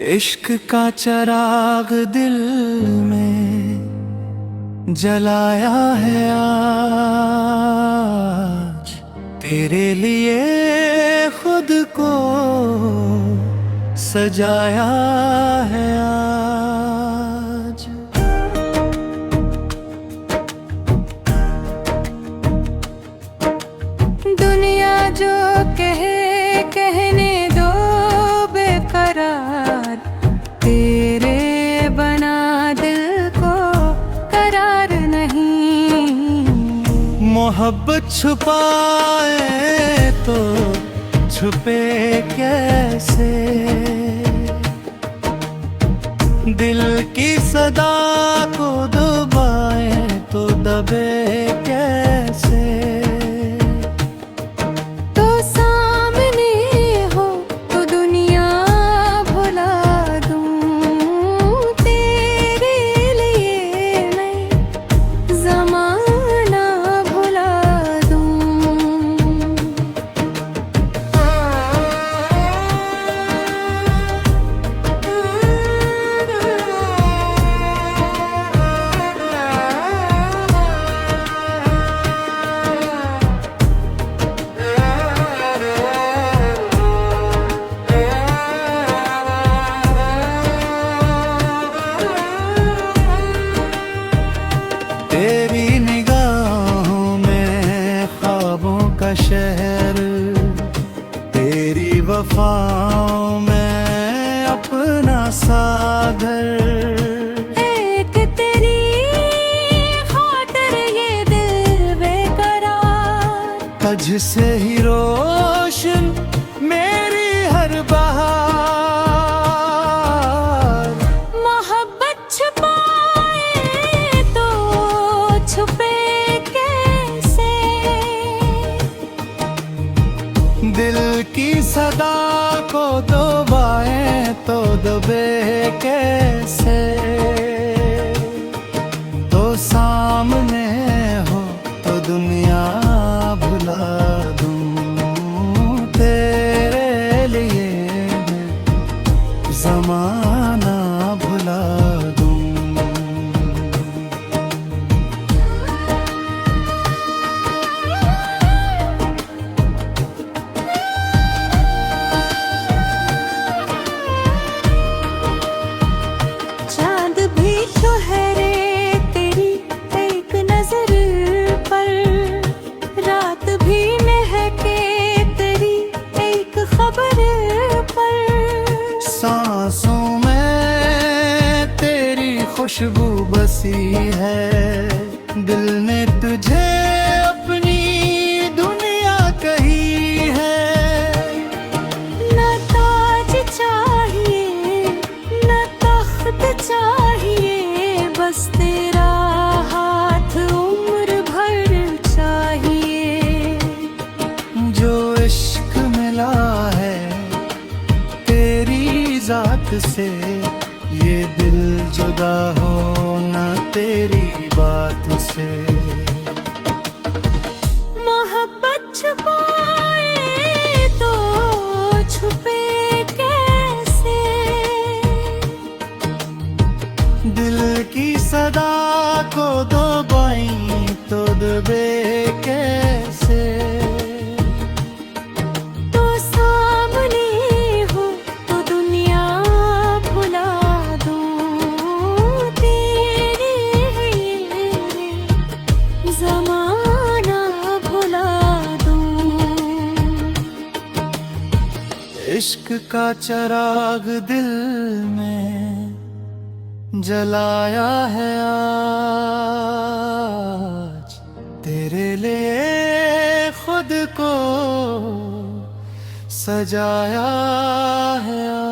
इश्क का चिराग दिल में जलाया है आज, तेरे लिए खुद को सजाया है आज। दुनिया जो कहे कहने दो बेकरार, तेरे बना दिल को करार नहीं। मोहब्बत छुपाए तो छुपे कैसे, दिल की सदा को दबाए तो दबे कैसे। तो सामने हो तो दुनिया भुला दूं, तेरे लिए मैं ज़माना भुला दूं। तेरी निगाहों में ख्वाबों का शहर, तेरी वफाओं में अपना सागर। एक तेरी खातिर ये दिल बेकरार, तुझ से ही रोशन मेरी हर बहार। मोहब्बत छुपाए तो छुपे कैसे, दिल की सदा को दबाए तो दबे कैसे। तो सामने हो तो दुनिया भुला दूं, तेरे लिए मैं ज़माना भुला दूं। चांद भी ठहरे तेरी एक नजर पर, रात भी महके तेरी एक खबर पर। सांसों में तेरी खुशबू बसी है, दिल ने तुझे अपनी दुनिया कही है। न ताज चाहिए न तख्त चाहिए, बस तेरा हाथ उम्र भर चाहिए। जो इश्क मिला है तेरी जात से, ये दिल जुदा हो ना तेरी बात से। मोहब्बत छुपाए तो छुपे कैसे, दिल की सदा को दबाई तो दबे कैसे। तो सामने हो तो दुनिया भुला दूं, तेरे लिए ज़माना भुला दूं। इश्क का चिराग दिल में जलाया है आज, तेरे लिए खुद को सजाया है आज।